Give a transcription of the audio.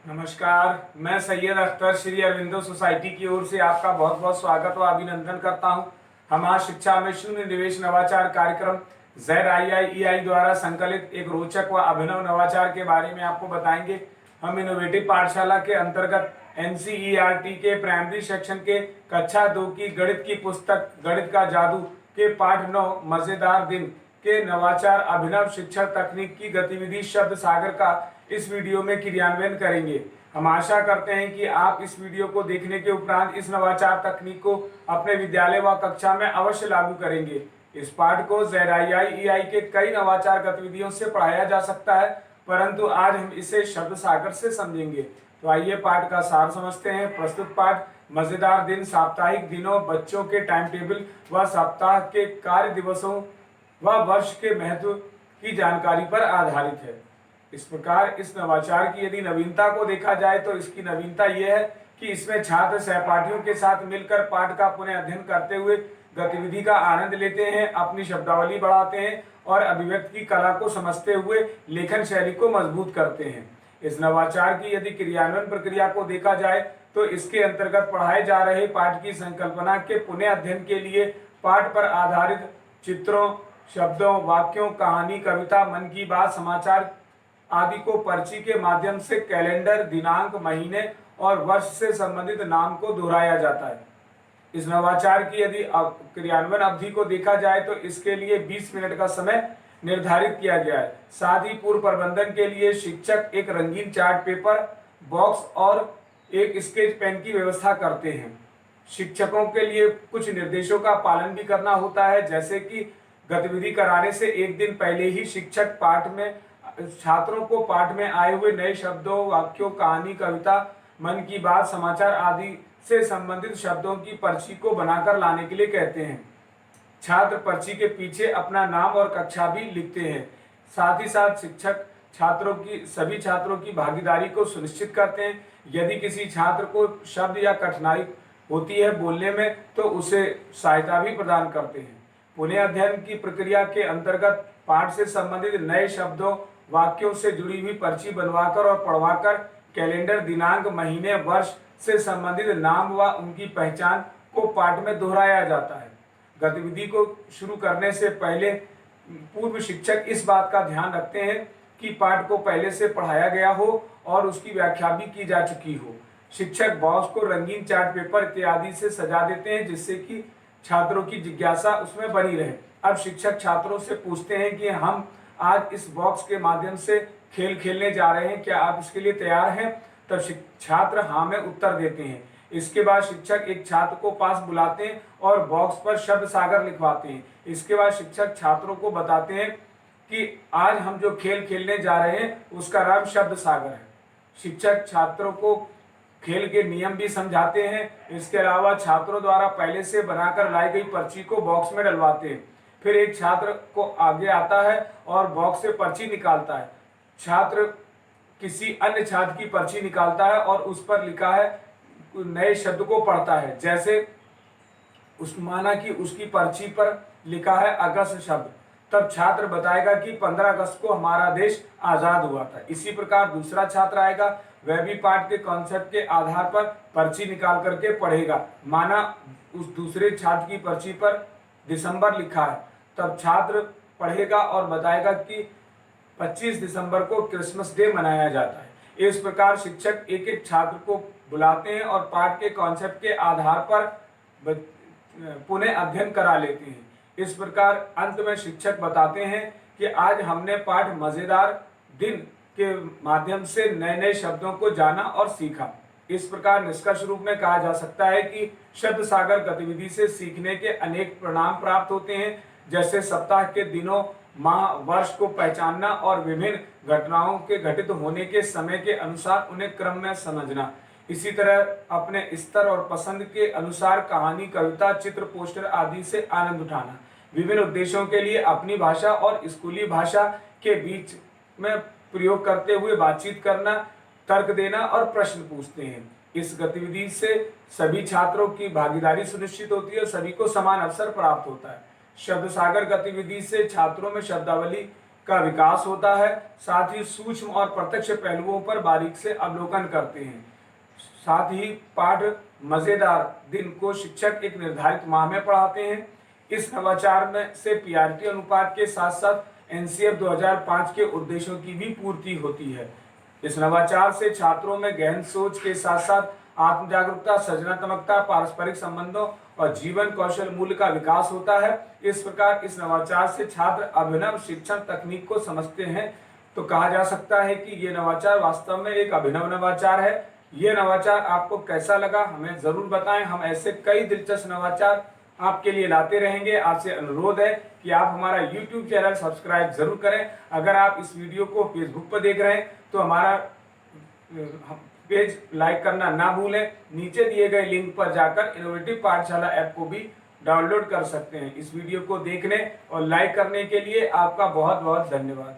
नमस्कार। मैं सैयद अख्तर श्री अरविंदो सोसाइटी की ओर से आपका बहुत बहुत स्वागत व अभिनंदन करता हूं। हम आज शिक्षा में शून्य निवेश नवाचार कार्यक्रम ZIIEI द्वारा संकलित एक रोचक व अभिनव नवाचार के बारे में आपको बताएंगे। हम इनोवेटिव पाठशाला के अंतर्गत NCERT के प्राइमरी सेक्शन के कक्षा 2 की गणित की पुस्तक गणित का जादू के पाठ 9 मजेदार दिन के नवाचार अभिनव शिक्षण तकनीक की गतिविधि शब्द सागर का इस वीडियो में क्रियान्वयन करेंगे। हम आशा करते हैं कि आप इस वीडियो को देखने के उपरांत इस नवाचार तकनीक को अपने विद्यालय व कक्षा में अवश्य लागू करेंगे। इस पाठ को ZIIEI के कई नवाचार गतिविधियों से पढ़ाया जा सकता है, परंतु आज हम इसे शब्द सागर से समझेंगे। तो आइए पाठ का सार समझते हैं। प्रस्तुत पाठ मजेदार दिन साप्ताहिक दिनों, बच्चों के टाइम टेबल व सप्ताह के कार्य दिवसों व वर्ष के महत्व की जानकारी पर आधारित है। इस प्रकार इस नवाचार की यदि नवीनता को देखा जाए तो इसकी नवीनता यह है कि इसमें छात्र सहपाठियों के साथ मिलकर पाठ का पुनः अध्ययन करते हुए गतिविधि का आनंद लेते हैं, अपनी शब्दावली बढ़ाते हैं और अभिव्यक्ति की कला को समझते हुए लेखन शैली को मजबूत करते हैं। इस नवाचार की यदि क्रियान्वयन प्रक्रिया को देखा जाए तो इसके अंतर्गत पढ़ाए जा रहे पाठ की संकल्पना के पुनः अध्ययन के लिए पाठ पर आधारित चित्रों, शब्दों, वाक्यों, कहानी, कविता, मन की बात, समाचार आदि को पर्ची के माध्यम से कैलेंडर, दिनांक, महीने और वर्ष से संबंधित नाम को दोहराया जाता है। इस नवाचार की यदि क्रियान्वयन अवधि को देखा जाए तो इसके लिए 20 मिनट का समय निर्धारित किया गया है। साथ ही पूर्व प्रबंधन के लिए शिक्षक एक रंगीन चार्ट पेपर, बॉक्स और एक स्केच पेन की व्यवस्था करते हैं। शिक्षकों के लिए कुछ निर्देशों का पालन भी करना होता है, जैसे कि गतिविधि कराने से एक दिन पहले ही शिक्षक छात्रों को पाठ में आए हुए नए शब्दों, वाक्यों, कहानी, कविता, मन की बात, समाचार आदि से संबंधित शब्दों की पर्ची को बनाकर लाने के लिए कहते हैं। छात्र पर्ची के पीछे अपना नाम और कक्षा भी लिखते हैं। साथ ही साथ शिक्षक सभी छात्रों की भागीदारी को सुनिश्चित करते हैं। यदि किसी छात्र को शब्द या कठिनाई होती है बोलने में तो उसे सहायता भी प्रदान करते हैं। पुनः अध्ययन की प्रक्रिया के अंतर्गत पाठ से संबंधित नए शब्दों, वाक्यों से जुड़ी हुई पर्ची बनवाकर और पढ़वाकर कैलेंडर, दिनांक, महीने, वर्ष से संबंधित नाम व उनकी पहचान को पाठ में दोहराया जाता है। गतिविधि को शुरू करने से पहले पूर्व शिक्षक इस बात का ध्यान रखते हैं कि पाठ को पहले से पढ़ाया गया हो और उसकी व्याख्या भी की जा चुकी हो। शिक्षक बॉक्स को रंगीन चार्ट पेपर इत्यादि से सजा देते हैं, जिससे कि छात्रों की जिज्ञासा उसमें बनी रहे। अब शिक्षक छात्रों से पूछते हैं कि हम आज इस बॉक्स के माध्यम से खेल खेलने जा रहे हैं, क्या आप इसके लिए तैयार हैं? तब छात्र हाँ में उत्तर देते हैं। इसके बाद शिक्षक एक छात्र को पास बुलाते हैं और बॉक्स पर शब्द सागर लिखवाते हैं। इसके बाद शिक्षक छात्रों को बताते हैं कि आज हम जो खेल खेलने जा रहे हैं उसका नाम शब्द सागर है। शिक्षक छात्रों को खेल के नियम भी समझाते हैं। इसके अलावा छात्रों द्वारा पहले से बनाकर लाई गई पर्ची को बॉक्स में डलवाते हैं। फिर एक छात्र को आगे आता है और बॉक्स से पर्ची निकालता है। छात्र किसी अन्य छात्र की पर्ची निकालता है और उस पर लिखा है नए शब्द को पढ़ता है। जैसे माना कि उसकी पर्ची पर लिखा है अगस्त शब्द, तब छात्र बताएगा कि 15 अगस्त को हमारा देश आजाद हुआ था। इसी प्रकार दूसरा छात्र आएगा, वह भी पाठ के कॉन्सेप्ट के आधार पर पर्ची निकाल करके पढ़ेगा। माना उस दूसरे छात्र की पर्ची पर दिसंबर लिखा है, तब छात्र पढ़ेगा और बताएगा कि 25 दिसंबर को क्रिसमस डे मनाया जाता है। इस प्रकार शिक्षक एक एक छात्र को बुलाते हैं और पाठ के कॉन्सेप्ट के आधार पर पुनः अध्ययन करा लेते हैं। इस प्रकार अंत में शिक्षक बताते हैं कि आज हमने पाठ मजेदार दिन के माध्यम से नए नए शब्दों को जाना और सीखा। इस प्रकार निष्कर्ष रूप में कहा जा सकता है कि शब्द सागर गतिविधि से सीखने के अनेक परिणाम प्राप्त होते हैं, जैसे सप्ताह के दिनों, माह, वर्ष को पहचानना और विभिन्न घटनाओं के घटित होने के समय के अनुसार उन्हें क्रम में समझना। इसी तरह अपने स्तर और पसंद के अनुसार कहानी, कविता, चित्र, पोस्टर आदि से आनंद उठाना। विभिन्न उद्देश्यों के लिए अपनी भाषा और स्कूली भाषा के बीच में प्रयोग करते हुए बातचीत करना, तर्क देना और प्रश्न पूछते हैं। इस गतिविधि से सभी छात्रों की भागीदारी सुनिश्चित होती है और सभी को समान अवसर प्राप्त होता है। शब्द सागर गतिविधि से छात्रों में शब्दावली का विकास होता है। साथ ही सूक्ष्म और प्रत्यक्ष पहलुओं पर बारीक से अवलोकन करते हैं। साथ ही पाठ मजेदार दिन को शिक्षक एक निर्धारित माह में पढ़ाते हैं। इस नवाचार में से पीआरटी अनुपात के साथ साथ एनसीएफ 2005 के उद्देश्यों की भी पूर्ति होती है। इस नवाचार से छात्रों में गहन सोच के साथ साथ आत्म जागरूकता, सृजनात्मकता, पारस्परिक संबंधों और जीवन कौशल मूल्य का विकास होता है। इस प्रकार इस नवाचार से छात्र अभिनव शिक्षण तकनीक को समझते हैं। तो कहा जा सकता है कि ये नवाचार वास्तव में एक अभिनव नवाचार है। ये नवाचार आपको कैसा लगा हमें जरूर बताएं। हम ऐसे कई दिलचस्प नवाचार आपके लिए लाते रहेंगे। आपसे अनुरोध है कि आप हमारा YouTube चैनल सब्सक्राइब जरूर करें। अगर आप इस वीडियो को फेसबुक पर देख रहे हैं तो हमारा पेज लाइक करना ना भूलें। नीचे दिए गए लिंक पर जाकर इनोवेटिव पाठशाला ऐप को भी डाउनलोड कर सकते हैं। इस वीडियो को देखने और लाइक करने के लिए आपका बहुत बहुत धन्यवाद।